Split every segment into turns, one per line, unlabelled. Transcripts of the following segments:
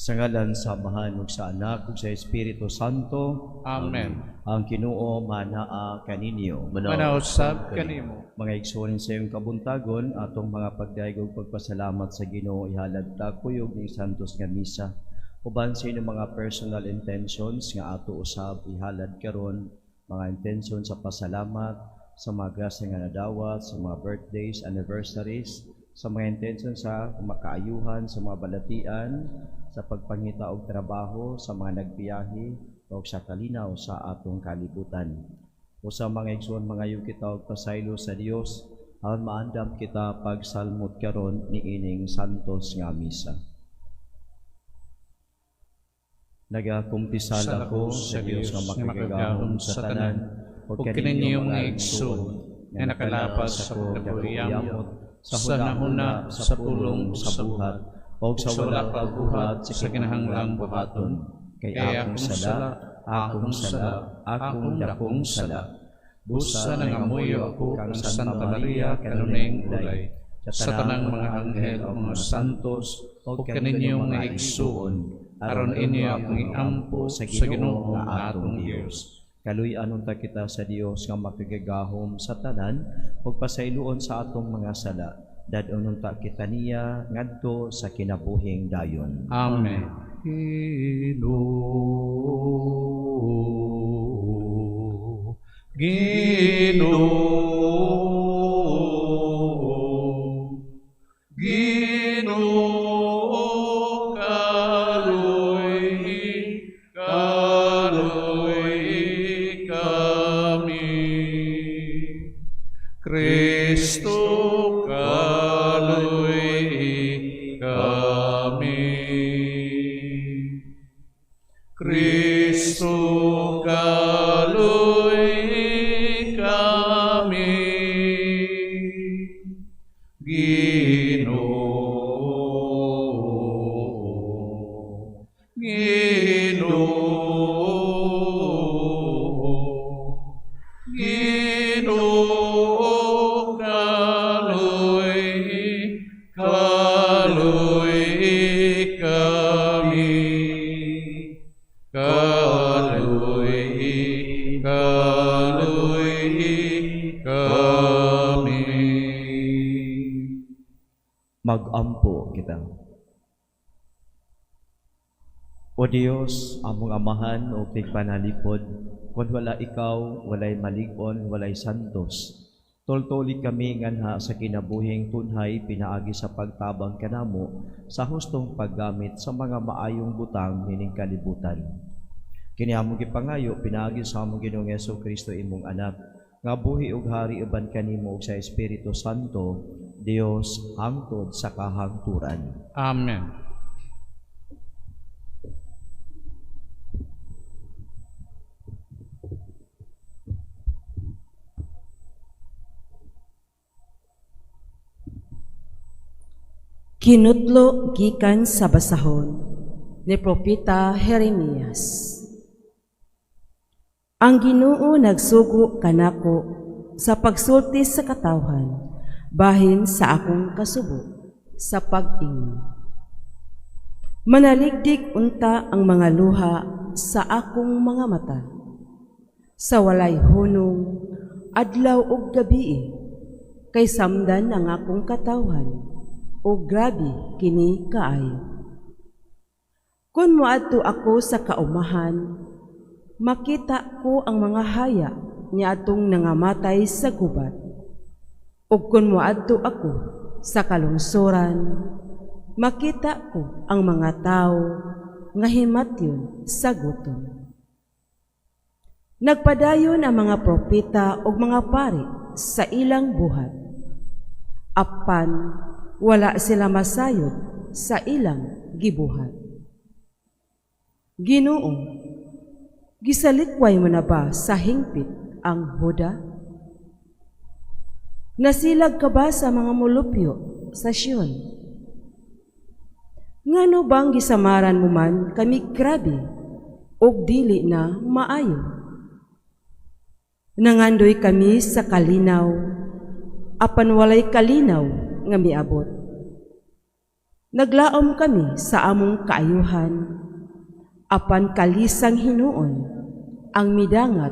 Sa ngalan sa Amahan ug sa Anak ug sa Espiritu Santo.
Amen.
Ang Ginoo manaa kaninyo.
Manausab kanimo.
Mga igsoon sa iyong kabuntagon, atong mga pagdaigog pagpasalamat sa Ginoo ihalad ta kuyog ning santos nga misa. Uban sa inyong mga personal intentions nga ato usab ihalad karon, mga intention sa pasalamat, sa mga grasya nga nadawat, sa mga birthdays, anniversaries, sa mga intention sa makaayuhan, sa mga balatian, sa pagpangita og trabaho, sa mga nagbiyahe, o sa kalinaw sa atong kalibutan. O sa mga igsoon mga yung kita og pasaylo sa Dios, aron maandam kita pagsalmot karon ni ining santos nga misa. Nagakumpisal ako sa Dios nga makagagahom sa tanan, ug kaninyong mga igsoon nga nakalapas sa pagkabuyamot, sa hunahuna, sa pulong, sa buhat, o sa wala pagbuhat sa kinahanglang buhaton. Kaya akong dakong sala. Busa nangamuyo ako kang Santa Maria kanuneng ulay, sa tanang mga anghel o mga santos, o kaninyong mga igsuon, aron inyo akong iampo sa Ginoo nga atong Dios. Kaluy-anon ta kita sa Dios nga makagagahom sa tanan, ug pasayloon sa atong mga sala. Dadonon ta kita niya ngadto sa kinabuhing dayon.
Amen. Ginoo, kaluy kami. Kristo, kaluy kami. Kristo, kaluy kami. Ginoo, Ginoo, kaluy kami. Kaluy kami.
Magampo kita. O Dios, among amahan o tigpanalipod, kung wala ikaw, walay malig-on, walay santos. Toltoli kami nganha sa kinabuhing tunhay pinaagi sa pagtabang kanamo sa hustong paggamit sa mga maayong butang nining kalibutan. Kini among gipangayo pinaagi sa among Ginoong Jesu-Kristo imong anak, nga buhi ug hari uban kanimo ug sa Espiritu Santo, Dios hangtod sa kahangturan.
Amen.
Kinutlo gikan sa basahon ni Propeta Jeremias. Ang Ginoo nagsugo kanako sa pagsulti sa katawhan, bahin sa akong kasubo sa pag-ingon. Manaligdig unta ang mga luha sa akong mga mata, sa walay hunong, adlaw ug gabi, kay samdan ang akong katawhan, o grabe kini kaayo. Kung moadto ako sa kaumahan, makita ko ang mga haya niya atong nangamatay sa gubat. Ug kung moadto ako sa kalungsoran, makita ko ang mga tao nga himatyon sa gutom. Nagpadayon ang mga propeta ug mga pari sa ilang buhat. Apan wala sila masayod sa ilang gibuhat. Ginoo, gisalikway mo na ba sa hingpit ang Huda? Nasilag ka ba sa mga mulupyo sa Sion? Ngano bang gisamaran mo man kami grabe o dili na maayo? Nangandoy kami sa kalinaw, apan walay kalinaw nga miabot. Naglaom kami sa among kaayuhan, apan kalisang hinuon ang midangat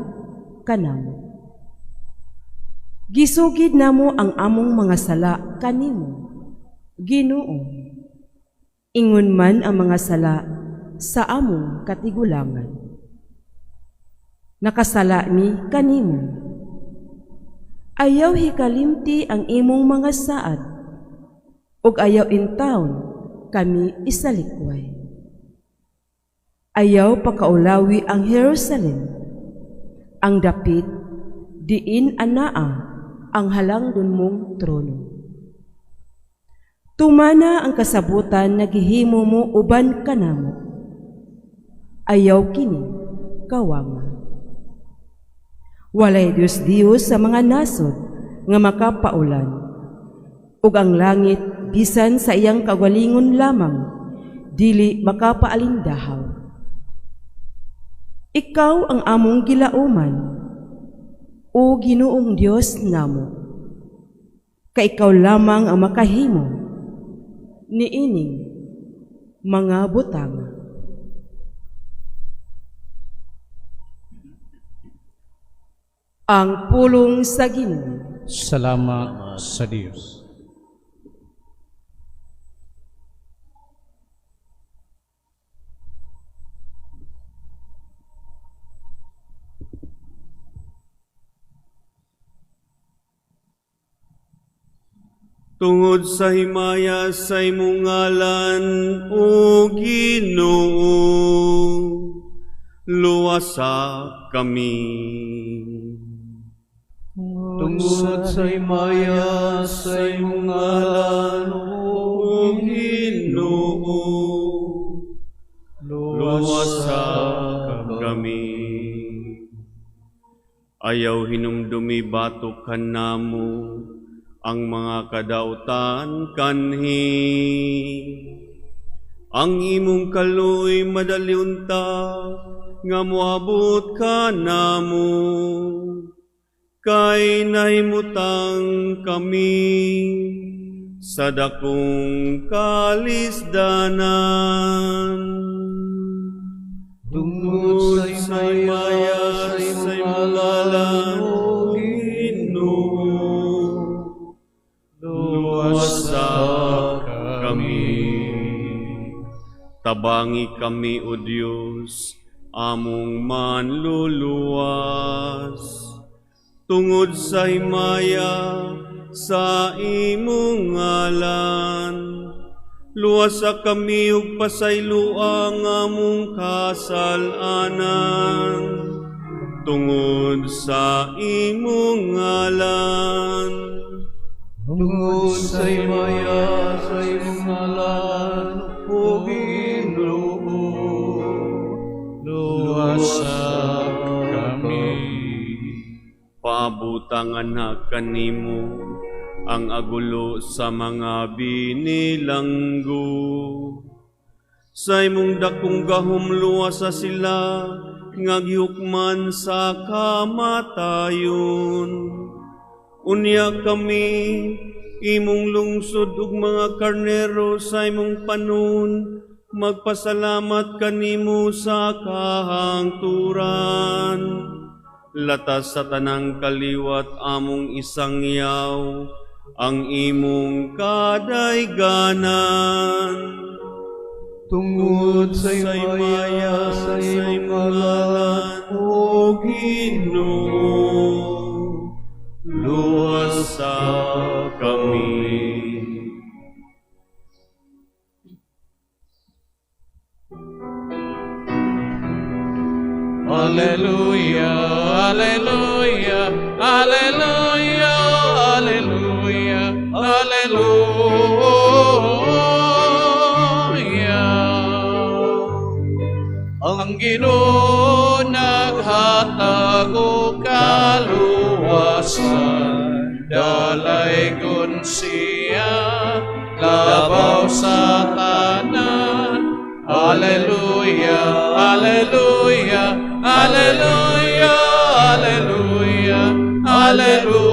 kanamo. Gisugid namo ang among mga sala kanimo, Ginoo. Ingon man ang mga sala sa among katigulangan. Nakasala mi kanimo. Ayaw hikalimti ang imong mga saad, ug ayaw intawon kami isalikway. Ayaw pakaulawi ang Jerusalem, ang dapit diin anaa ang halangdon mong trono. Tumana ang kasabutan na gihimo mo uban kanamo. Ayaw kini kawanga. Walay Dios sa mga nasod nga makapaulan, ug ang langit bisan sa iyang kagalingon lamang dili makapaalindahaw. Ikaw ang among gilauman, o Ginoong Dios namo. Kaikaw lamang ang makahimo niining mga butanga. Ang pulong sa Ginoo.
Salamat sa Diyos.
Tungod sa himaya sa imong ngalan, O Ginoo, luwasa kami.
Tungod sa himaya sa imong ngalan,
O Ginoo, luwasa kami. Ayaw hinumdumi batok kanamo, ang mga kadautan kanhi. Ang imong kaluy madaliunta, nga moabot ka namo. Kay nahimutang kami sa dakong kalisdanan.
Tungod sa himaya sa imong ngalan, O Ginoo, luwasa kami.
Tabangi kami, O Diyos, among manluluwas. Tungod sa himaya sa imong ngalan, luwasa kami ug pasaylo ang among kasalanan. Tungod sa imong ngalan,
tungod sa himaya sa imong ngalan, O Ginoo, luwasa kami.
Paabutangan na kanimo ang agulo sa mga binilanggo. Sa imong dakong gahom luwasa sila, nga gihukman sa kamatayon. Unya kami, imong lungsod ug mga karnero sa imong panon, magpasalamat kanimo sa kahangturan. Latas sa tanang kaliwat among isangyaw, ang imong kadayganan.
Tungod sa himaya sa imong ngalan, O Ginoo,
luwasa kami.
Alleluia, alleluia, alleluia, alleluia, alleluia. Ang Ginoo naghatag og kaluwasan, dalaygon siya labaw sa tanan. Alleluia, alleluia, alleluia, alleluia, alleluia.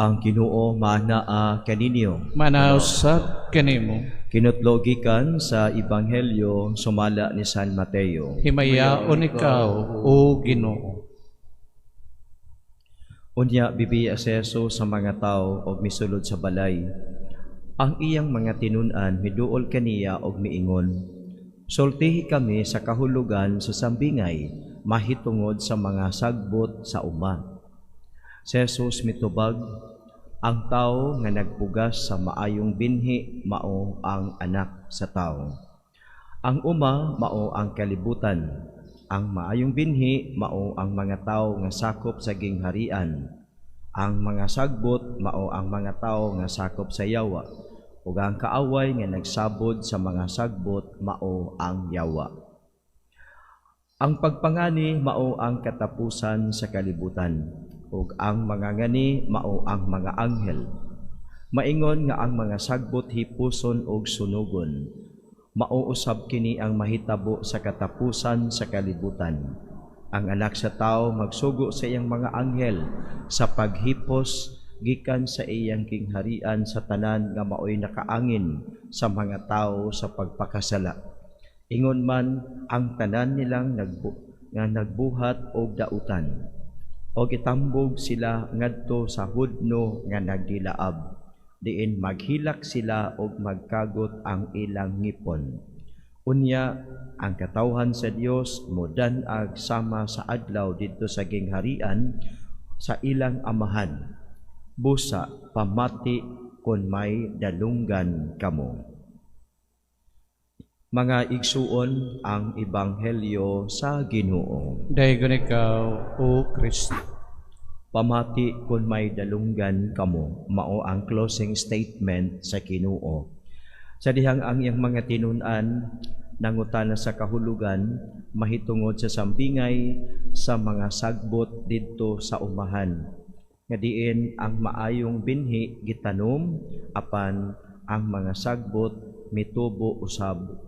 Ang Ginoo manaa kaninyo.
Manausap kanimo.
Kinutlogikan sa Ebanghelyo sumala ni San Mateo.
Himayaon ikaw, o Ginoo.
Unya bibiya si Jesus sa mga tao og misulod sa balay. Ang iyang mga tinun-an miduol kaniya og miingon, sultihi kami sa kahulugan sa sambingay, mahitungod sa mga sagbot sa uma. Si Jesus mitubag, ang tao nga nagpugas sa maayong binhi mao ang anak sa tao. Ang uma mao ang kalibutan. Ang maayong binhi mao ang mga tao nga sakop sa gingharian. Ang mga sagbot mao ang mga tao nga sakop sa yawa. Ug ang kaaway nga nagsabod sa mga sagbot mao ang yawa. Ang pagpangani mao ang katapusan sa kalibutan, ug ang mga ngani mao ang mga anghel. Maingon nga ang mga sagbot hipuson og sunugon. Mao usab kini ang mahitabo sa katapusan sa kalibutan. Ang anak sa tao magsugo sa iyang mga anghel sa paghipos gikan sa iyang kingharian sa tanan nga maoy nakaangin sa mga tao sa pagpakasala. Ingon man ang tanan nilang nagbuhat og dautan. O itambog sila ngadto sa hudno nga nagdilaab, diin maghilak sila og magkagot ang ilang ngipon. Unya, ang katawhan sa Dios modan-ag sama sa adlaw didto sa gingharian sa ilang amahan. Busa pamati kon may dalunggan kamo. Mga igsuon ang Ebanghelyo sa Ginoo.
Daygon ikaw, o Kristo.
Pamati kung may dalunggan kamo, mao ang closing statement sa Ginoo. Sa dihang ang iyang mga tinun-an nangutana sa kahulugan, mahitungod sa sambingay sa mga sagbot didto sa umahan. Nga diin ang maayong binhi gitanom, apan ang mga sagbot mitubo usab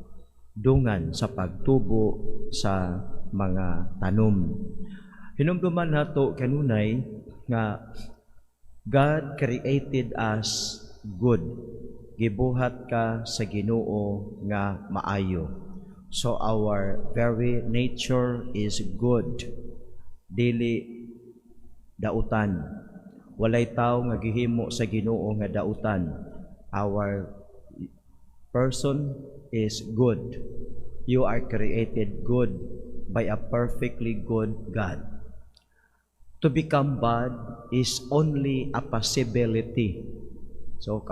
dungan sa pagtubo sa mga tanom. Hinumduman nato kanunay nga God created us good. Gibuhat ka sa Ginoo nga maayo. So our very nature is good. Dili dautan. Walay tao nga gihimo sa Ginoo nga dautan. Our person is good. You are created good by a perfectly good God. To become bad is only a possibility. So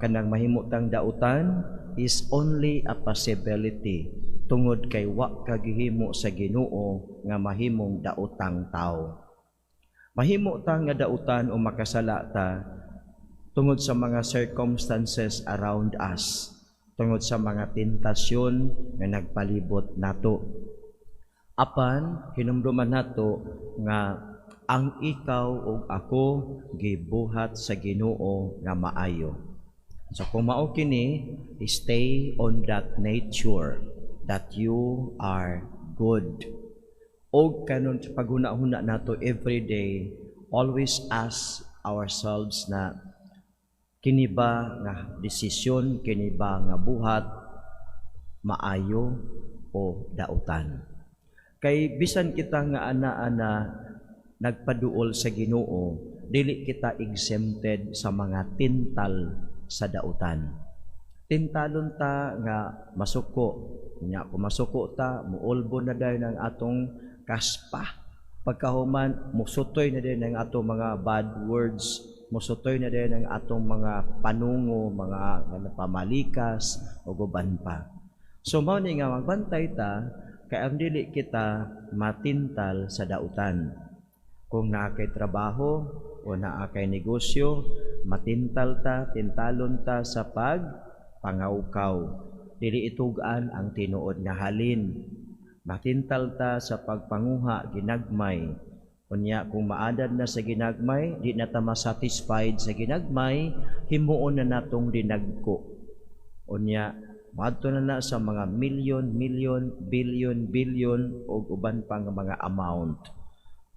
kanang mahimutang dautan is only a possibility tungod kay wa kagihimo sa Ginoo nga mahimong daotang tao. Mahimo ta nga dautan o makasala ta tungod sa mga circumstances around us, tungod sa mga tentasyon nga nagpalibot nato. Apan hinumduman nato nga ang ikaw ug ako gibuhat sa Ginoo nga maayo. So kung mao kini, stay on that nature that you are good. O kanon sa paghuna-huna nato every day, always ask ourselves na kini ba nga desisyon, kini ba nga buhat maayo o dautan. Kay bisan kita nga ana-ana nagpaduol sa Ginoo, dili kita exempted sa mga tintal sa dautan. Tintalon ta nga masuko. Nya kung masuko ta, muulbo na dayon ang atong kaspa. Pagkahuman, musutoy na din ang atong mga bad words, musutoy na din ang atong mga panungo, mga pamalikas, o guban pa. So, mao ni nga magbantay ta, kay ang dili kita matintal sa dautan. Kung naakay trabaho o naakay negosyo, matintal ta, tintalon ta sa pagpangawkaw. Dili itugan ang tinuod nga halin. Matintal ta sa pagpanguha, ginagmay. Kunya kung maadad na sa ginagmay, di na ta masatisfied sa ginagmay, himuon na natong dinagko. Unya, maadto na sa mga milyon, bilyon, o uban pang mga amount.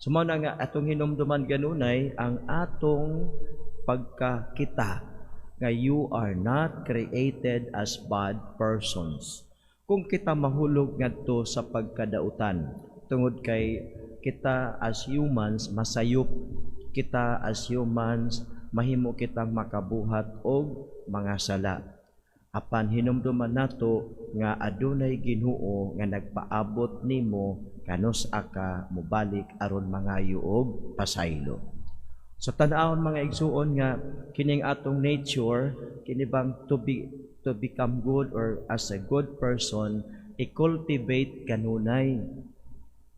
Sumao na nga atong hinumduman ganunay, ang atong pagka kita nga you are not created as bad persons. Kung kita mahulog ngadto sa pagkadautan, tungod kay kita as humans masayop, kita as humans mahimo kitang makabuhat og mga sala. Apan hinumduman nato nga adunay Ginoo nga nagpaabot nimo kanus aka mobalik aron mangayo og pasaylo. Sa tan-awon mga igsuon nga kining atong nature kini bang to become good or as a good person, i-cultivate kanunay.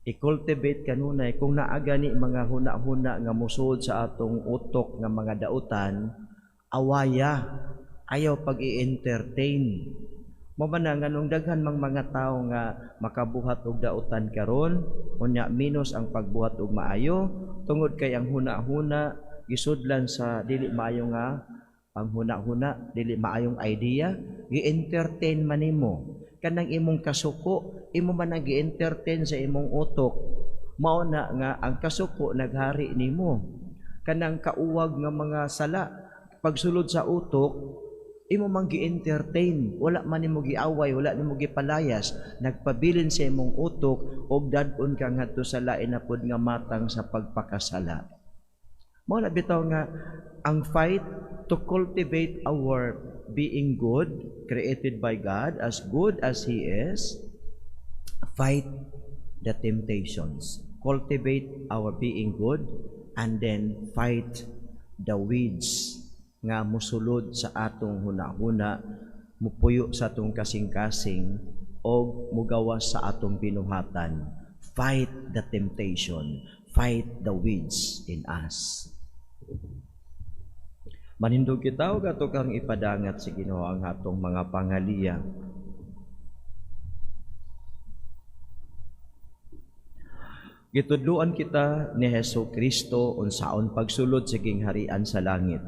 I-cultivate kanunay kung naa gani mga huna-huna nga musud sa atong utok nga mga dautan, awaya, ayaw pag-i-entertain. Mabana nga nung daghan mga tao nga makabuhat og dautan karon, unya minus ang pagbuhat og maayo tungod kay ang huna-huna gisudlan sa dili maayo nga ang huna-huna, dili maayong idea, gi-entertain man nimo. Kanang imong kasuko, imo man nag-entertain sa imong utok. Mao na nga ang kasuko naghari nimo. Kanang kauwag nga mga sala, pagsulod sa utok, imo man gi-entertain, wala man nimo giaway, wala nimo gipalayas, nagpabilin sa imong utok og dad-on ka ngadto sa lain na pud nga matang sa pagpakasala. Mao na bitaw nga ang fight to cultivate our being good, created by God, as good as He is, fight the temptations. Cultivate our being good, and then fight the weeds nga musulod sa atong huna-huna, mupuyo sa atong kasing-kasing, o mugawas sa atong binuhatan. Fight the temptation. Fight the weeds in us. Manindog kita o gato kang ipadangat sa Ginoo ang atong mga pangaliya. Gitudluan kita ni Hesus Kristo unsaon pagsulod sa kingharian sa langit.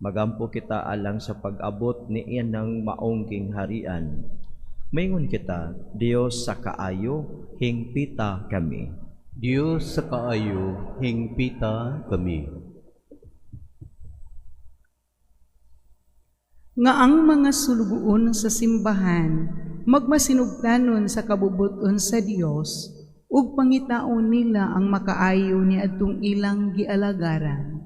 Magampo kita alang sa pag-abot ni iyan ng maong kingharian. Maingon kita, Dios sa kaayo, hingpita kami.
Diyos sa kaayo, hingpita kami.
Nga ang mga sulugoon sa simbahan magmasinugtanon sa kabubuton sa Dios ug pangitaon nila ang makaayo ni adtong ilang gialagaran.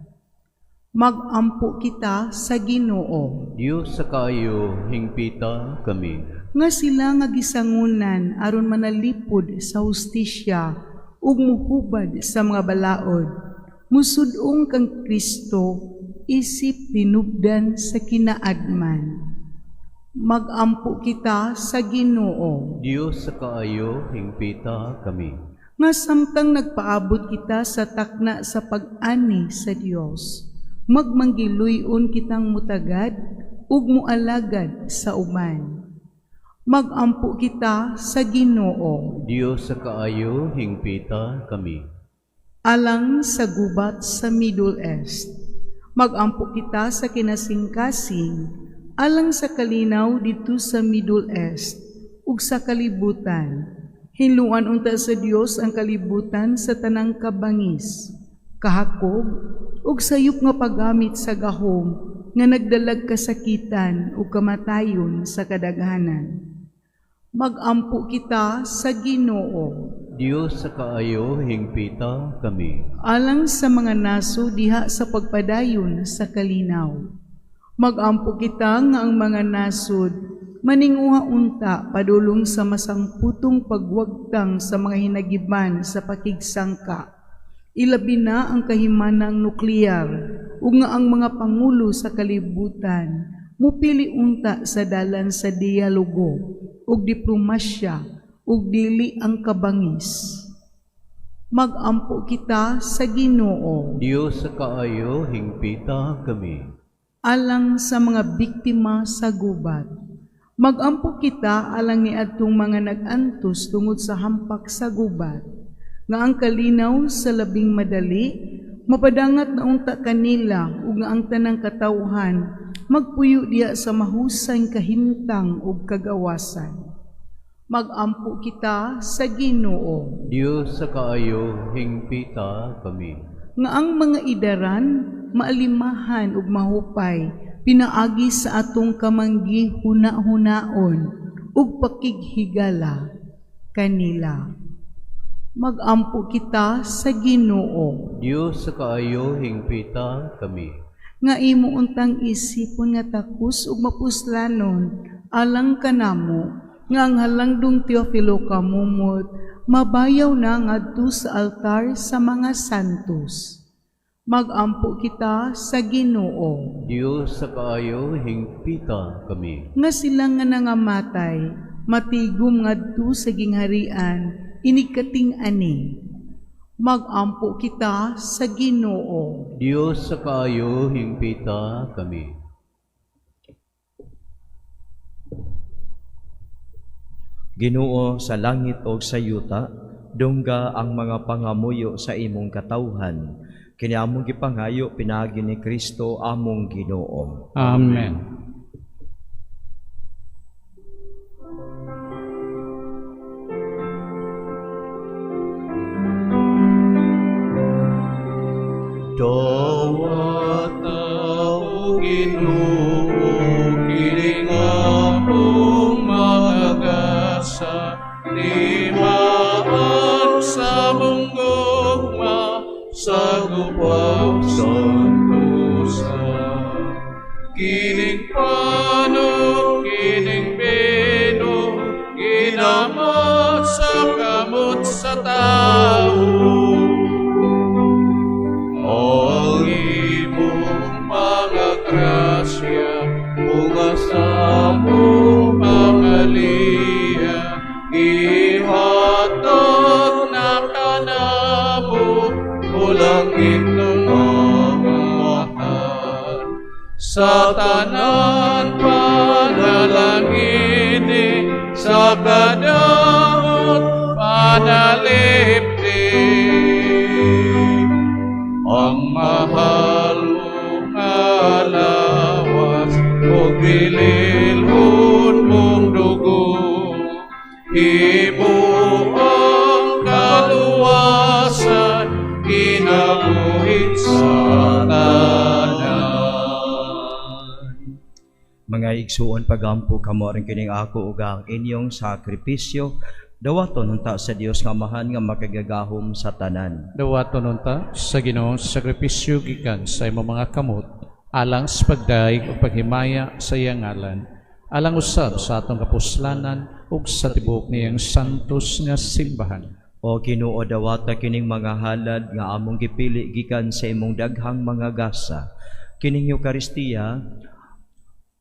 Magampo kita sa Ginoo.
Diyos sa kaayo, hingpita kami.
Nga sila nga gisangunan aron manalipod sa hustisya ug muhubad sa mga balaod. Musudong kang Kristo isip tinubdan sa kinaadman. Magampo kita sa Ginoo.
Diyos sa kaayo, hingpita kami.
Nga samtang nagpaabot kita sa takna sa pag-ani sa Dios, magmanggiluyon kitang mutagad ug mualagad sa uban. Magampo kita sa Ginoo.
Diyos sa kaayo, hingpita kami.
Alang sa gubat sa Middle East, magampo kita sa kinasingkasing alang sa kalinaw dito sa Middle East ug sa kalibutan. Hinluan unta sa Dios ang kalibutan sa tanang kabangis, kahakog ug sayop nga paggamit sa gahom nga nagdalag kasakitan ug kamatayon sa kadaghanan. Magampo kita sa Ginoo.
Diyos sa kaayo, hingpita kami.
Alang sa mga naso diha sa pagpadayon sa kalinaw. Magampo kita nga ang mga nasod maninguha unta padulong sa masangputong pagwagtang sa mga hinagiban sa pakigsangka. Ilabi na ang kahimanang nuklear ug nga ang mga pangulo sa kalibutan mupili unta sa dalan sa dialogo ug diplomasya ug dili ang kabangis. Magampo kita sa Ginoo.
Diyos sa kaayo, hingpita kami.
Alang sa mga biktima sa gubat. Magampo kita alang ni adtong mga nag-antos tungod sa hampak sa gubat. Nga ang kalinaw sa labing madali, mapadangat na unta kanila ug nga ang tanang katawhan magpuyo diya sa mahusay kahimtang ug kagawasan. Magampo kita sa Ginoo.
Diyos sa kaayo, hingpita kami.
Nga ang mga idaran maalimahan ug mahupay, pinaagi sa atong kamanggi huna-hunaon ug pakighigala kanila. Magampo kita sa Ginoo,
Diyos sa kaayo hingpita kami.
nga imo untang isipon nga takus ug mapuslanon alang kanamo, nga ang halangdong Teofilo kamumot, mabayaw na ngadto sa altar sa mga santos. Magampo kita sa Ginoo,
Diyos sa kaayo hingpita kami.
nga sila nga nangamatay, matigom ngadto sa gingharian, inikating ani. Magampo kita sa Ginoo,
Diyos sa kaayo hingpita kami.
Ginoo sa langit o sa yuta, dungga ang mga pangamuyo sa imong katawhan. Kini among gipangayo pinaagi ni Kristo among Ginoo.
Amen.
Dawat o Ginoo, kining among mga gasa, limaan sa munggugma, sa gupaw santusa. Kining panog, kining bino, ginamot sa kamot sa tao. Ang imong mga grasya, bunga sa mong pangaliya, ihatag na kanamo, ulang itong amahan. Sa tanan panalangini, sa kadamot panalipdik. Ang mahal mong alawas, o bililhon mong dugo, imo ang kaluwasan, kinabuhit sa tanan.
Mga igsuon pagampo kamo rin kining ako ug ang inyong sakripisyo, dawaton unta sa Dios nga Amahan nga makagagahom sa tanan.
Dawaton unta sa Ginoo sakripisyo gikan sa imong mga kamot, alang sa pagdaig ug paghimaya sa iyang ngalan, alang usab sa atong kapuslanan ug sa tibuok niyang santos nga simbahan.
O Ginoo, dawata kining mga halad nga among gipili gikan sa imong daghang mga gasa. Kining Eukaristiya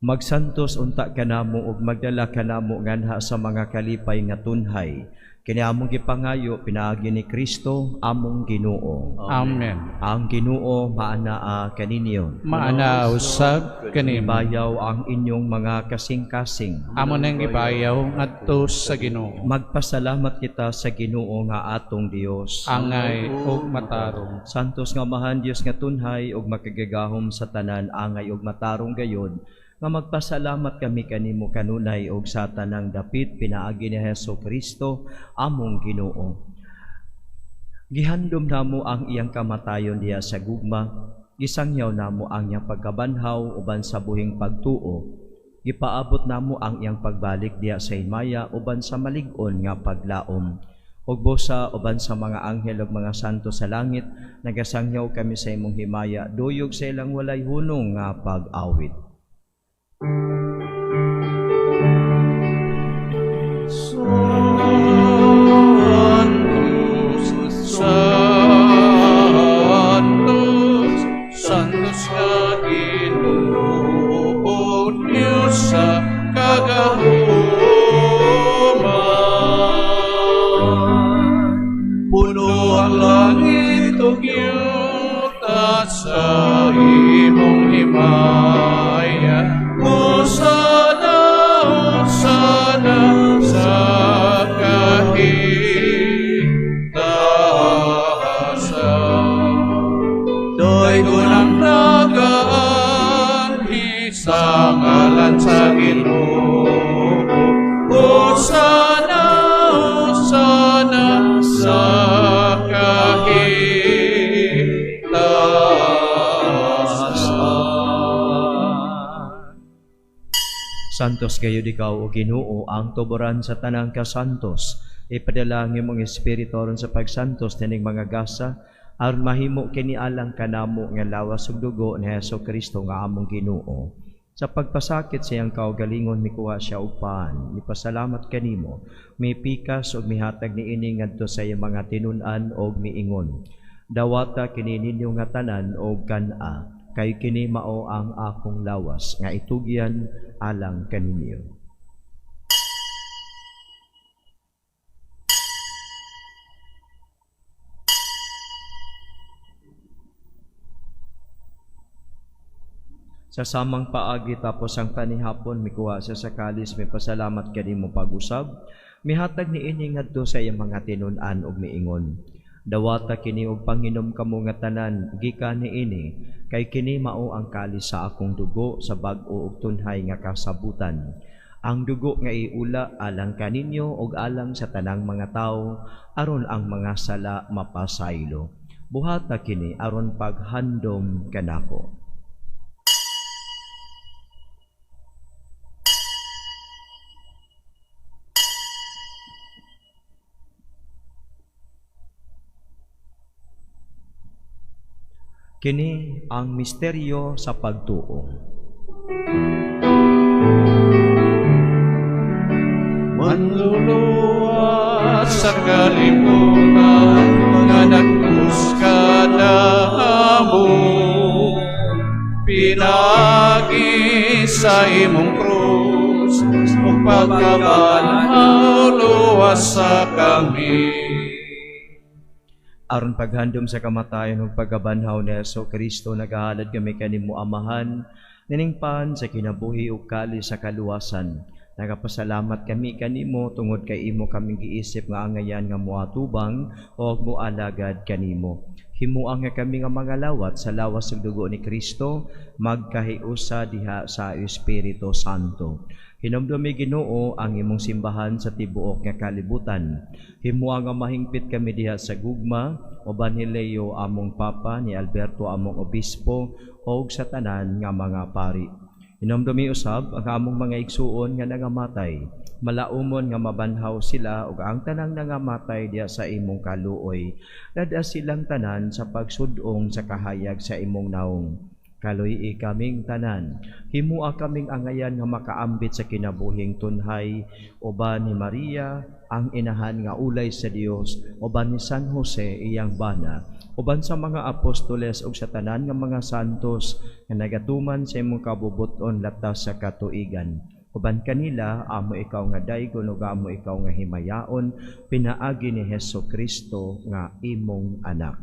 magsantos unta kanamo ug magdala kanamo nganha sa mga kalipay nga tunhay. Kini among gipangayo pinaagi ni Kristo among Ginoo.
Amen.
Ang Ginoo maanaa kaninyo.
Maana usab kanimo.
Ibayaw ang inyong mga kasing-kasing.
Amo nang ibayaw ngadto sa Ginoo.
Magpasalamat kita sa Ginoo nga atong Dios.
Angay ug matarong.
Santos nga Amahan Dios nga tunhay ug makagagahom sa tanan, angay ug matarong gayod, nga magpasalamat kami kanimo kanunay og sa tanang dapit pinaagi ni Hesukristo among Ginoo. Gihandom namo ang iyang kamatayon diya sa gugma, gisangyaw namo ang iyang pagkabanhaw uban sa buhing pagtuo. Gipaabot namo ang iyang pagbalik diya sa himaya uban sa malig-on nga paglaom. Ug busa uban sa mga anghel ug mga santo sa langit, nagasangyaw kami sa imong himaya, duyog sa ilang walay hunong nga pag-awit.
Santos, Santos ka Ginoo, Diyos sa kagahuman. Puno ang langit o yuta sa imong himaya. Hosana, Hosana sa kahitaasan. Doy ko ng nagaan, sa ngalan sa Ginoo. Hosana, Hosana sa kahitaasan.
Santos gayud ikaw o Ginoo ang tuburan sa tanang kasantos. Ipadala ang imong espiritu aron sa pagsantos tining mga gasa aron mahimo kini alang kanamo nga lawas ug dugo ni Hesukristo nga among Ginoo. Sa pagpasakit sa iyang kaugalingon mikuha siya og paan. Mipasalamat kanimo, mipikas ug mihatag niini ngadto sa iyang mga tinun-an ug miingon. Dawata kini ninyo nga tanan og kan-a, kay kini mao ang akong lawas nga itugyan alang kaninyo. Sa samang paagi tapos ang panihapon mikuha sa kalis may pasalamat kanimo pag-usab, mihatag niini ngadto sa iyang mga tinun-an ug miingon. Dawata kini og panginom kamo nga tanan gikan niini, kay kini mao ang kalis sa akong dugo sa bag-o ug tunhay nga kasabutan. Ang dugo nga iula alang kaninyo ug alang sa tanang mga tawo aron ang mga sala mapasaylo. Buhata kini aron paghandom kanako. Kini ang misteryo sa pagtuo.
Manluluwa sa kalibutan, mga nagpuskada mo, pinagi sa imong krus, o pagkabanhaw luwas sa kami.
Aron paghandom sa kamatayon ug pagabanhaw ni Hesukristo nagahalad kami kanimo Amahan, niningpan sa kinabuhi ug kali sa kaluwasan. Nagapasalamat kami kanimo tungod kay imo kaming giisip nga angayan nga moatubang o moalagad kanimo. Himuang nga kami nga mga lawat sa lawas ug dugo ni Kristo magkahiusa diha sa Espiritu Santo. Hinumdumi Ginoo ang imong simbahan sa tibuok nga kalibutan. Himuang nga mahingpit kami diha sa gugma uban ni Leo among Papa, ni Alberto among Obispo ug sa tanan nga mga pari. Hinumdumi usab ang among mga igsuon nga nangamatay. Malaumon nga mabanhaw sila ug ang tanang nangamatay diha sa imong kaluoy. Dada silang tanan sa pagsudong sa kahayag sa imong naong. Kaluy kaming tanan, himua kaming angayan nga makaambit sa kinabuhing tunhay, uban ni Maria, ang inahan nga ulay sa Dios, uban ni San Jose iyang bana, uban sa mga apostoles ug sa tanan nga mga santos nga nagatuman sa imong kabubuton latas sa katuigan. Uban kanila, amo ikaw nga daygon ug amo ikaw nga himayaon, pinaagi ni Hesukristo nga imong anak.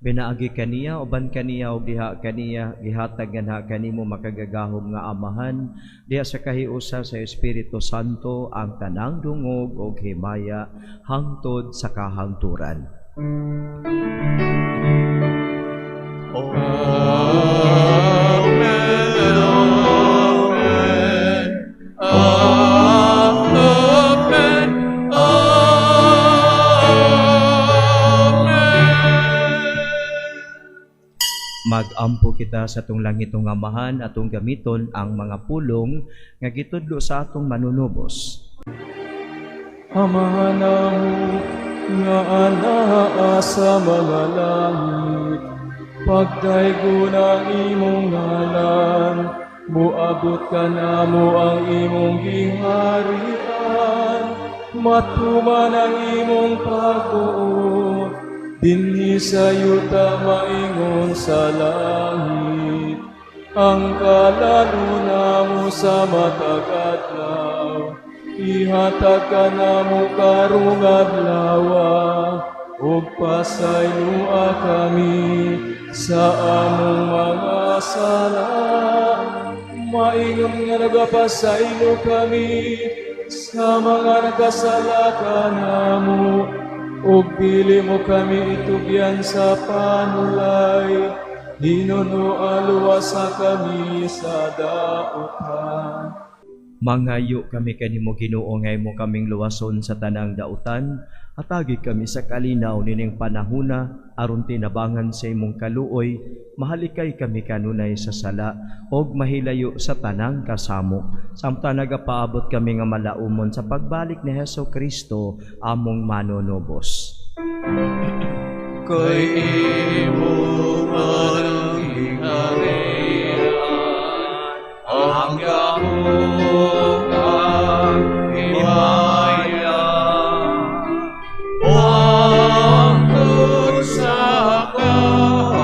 Binaagi kaniya, uban kaniya, o diha kaniya, gihatag nga kanimo makagagahom nga Amahan, diha sa kahiusa sa Espiritu Santo, ang tanang dungog o himaya, hangtod sa kahangturan. Mag-ampo kita sa atong langitong Amahan atong gamiton ang mga pulong nga gitudlo sa atong manunubos.
Amahan namo nga anaa sa mga langit, pagdaygon ang imong ngalan, muabot ka namo ang imong giharian, matuman ang imong pagtuo. Dinhi sa yuta maingon sa langit, ang kalaluna mo sa matag adlaw, ihatag ka namo karong adlawa, ug pasaylua kami sa among mga sala. Maingon nga nagapasaylo kami sa mga nagkasala kanamo, ug dili mo kami itugyan sa panulay, hinunualwa sa kami sa dautan.
Mangayo kami kanimo Ginoo nga imo kaming luwason sa tanang dautan, Hatagi kami sa kalinaw nining panahuna aron tinabangan sa imong kaluoy, mahalikay kami kanunay sa sala og mahilayo sa tanang kasamo. Samtang nagapaabot kami nga malaumon sa pagbalik ni Hesus Kristo among manonobos.
Kay imo mananging harian, ang gahong ang himaya, hangtod sa kahangturan.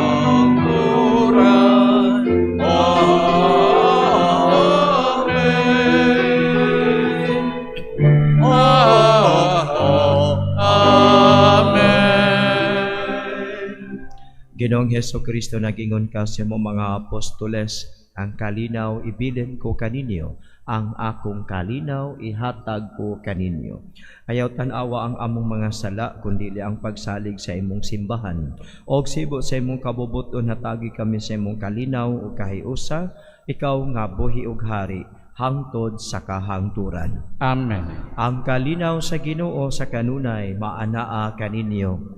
Ginoong Hesus Kristo, nag-ingon ka sa imong mga apostoles, ang kalinaw ibilin ko kaninyo, ang akong kalinaw ihatag ko kaninyo. Ayaw tanawa ang among mga sala, kundili ang pagsalig sa imong simbahan. Og sibo sa imong kabubuton hatagi kami sa imong kalinaw o kahiusa, ikaw nga buhi ug hari, hangtod sa kahangturan.
Amen.
Ang kalinaw sa Ginoo sa kanunay maanaa kaninyo.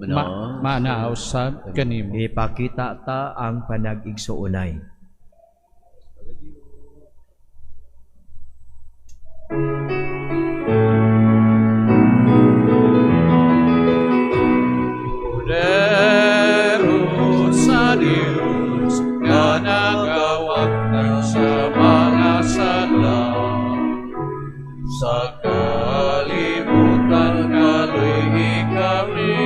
Maanaaw sab kanimo.
Ipakita ta ang panag-igsuunay.
Poderoso sa Dios, nga nagawag sa mga sala, sa kalibutan kaluhi kami.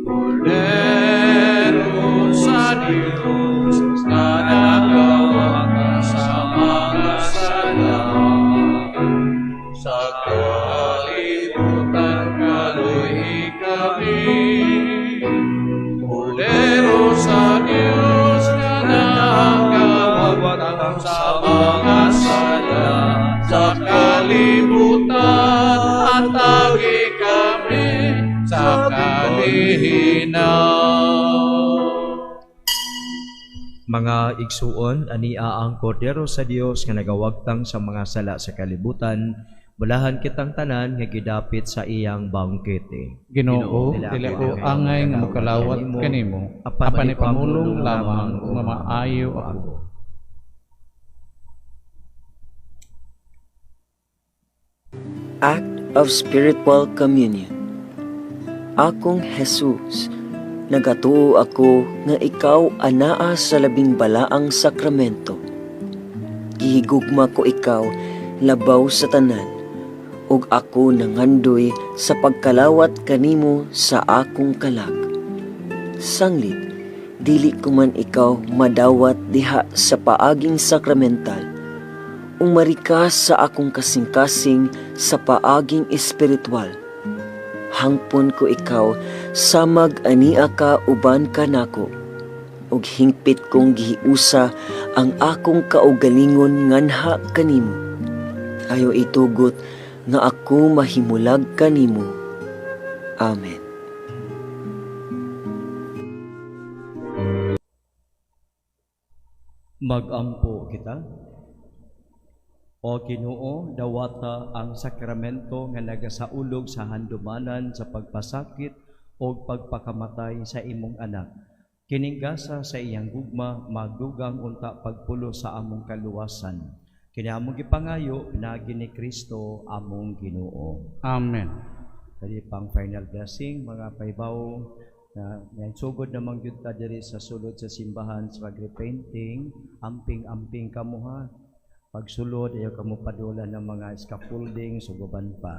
Poderoso sa Dios, nga nagawag sa mga sala, sa kalibutan kaluhi kami. Poderoso sa Dios, nga nagawag sa mga sala, sa kalibutan hatagi kami sa kalihinaw.
Mga igsuon, ania ang kordero sa Dios nga nagawagtang sa mga sala sa kalibutan, bulahan kitang tanan nga gidapit sa iyang bangkete.
Ginoo, dili ko angay nga mokalawat kanimo, apan ipamulong lamang nga maayo ako.
Act of Spiritual Communion. Akong Jesus, nagatuo ako nga ikaw anaa sa labing balaang sakramento. Gihigugma ko ikaw labaw sa tanan, ug ako nangandoy sa pagkalawat kanimo sa akong kalag. Sanglit, dili ko man ikaw madawat diha sa paaging sakramental, umarikas sa akong kasing-kasing sa paaging espiritual. Hangpon ko ikaw samag ania ka uban kanako, ug hingpit kong gihiusa ang akong kaugalingon nganha kanimo. Ayo itugot nga ako mahimulag kanimo. Amen.
Magampo kita. O Ginoo, dawata ang sakramento nga nagasaulog sa handumanan sa pagpasakit o pagpakamatay sa imong anak. Kininggasa sa iyang gugma, magdugang unta pagpulo sa among kaluwasan. Kini among gipangayo pinagi ni Kristo among Ginoo.
Amen.
Dali pang final blessing, mga paibaw na sugod namang gyud ta diri sa sulod sa simbahan sa pag-repainting, amping-amping kamuha. Pagsulod, ayaw ka mo padula ng mga scaffolding, suguban pa.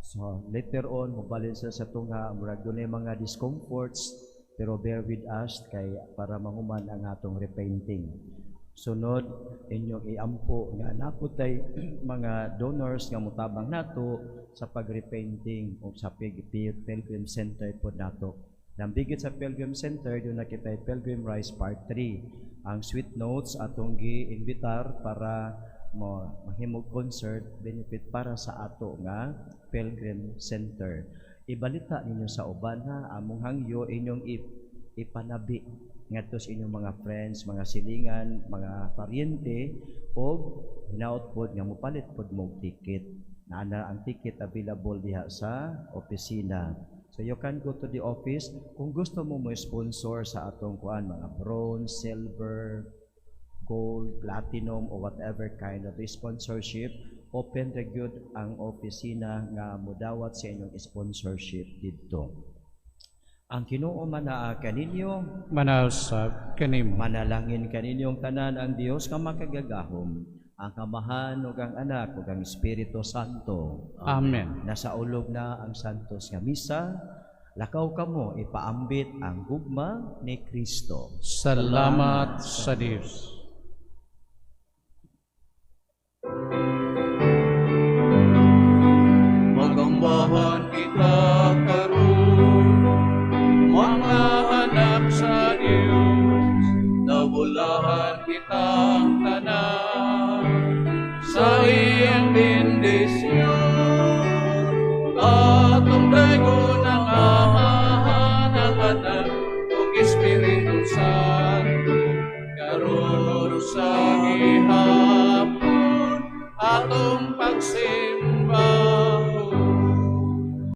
So, later on, mabalin sa tunga, murag doon ay mga discomforts, pero bear with us kay para mahuman ang atong repainting. Sunod, inyong iampo nga naputay mga donors nga mutabang nato sa pag-repainting o sa Pilgrim Center po nato. Nambigit sa Pilgrim Center, doon nakita Pilgrim Rise Part 3. Ang sweet notes atong gi-invitar para mahimog concert benefit para sa ato nga Pilgrim Center. Ibalita ninyo sa uban ha, among hangyo inyong ipanabi ngadto sa inyong mga friends, mga silingan, mga paryente, o hinaot pod nga mopalit pod mo ticket. Naana ang ticket available diha sa opisina. So you can go to the office kung gusto mo sponsor sa atong kuan mga bronze, silver, gold, platinum or whatever kind of sponsorship. Open the good ang opisina nga mudawat sa inyong sponsorship didto. Ang Ginoo manaa kaninyo,
Manalsab kanimo.
manalangin kaninyong tanan ang Dios nga makagagahom, ang Amahan ug ang Anak ug ang Espiritu Santo.
Amen.
Nasa ulog na ang santos nga misa, lakaw kamo ipaambit ang gugma ni Kristo.
Salamat sa Dios.
Magambahan kita karon, mga anak sa Diyos, nabulahan kitang tanan sa iyang bendisyon. Atong dagon ang Amahan, ang Anak, ug Espiritu Santo, karon sa gihapon atong pagsimba.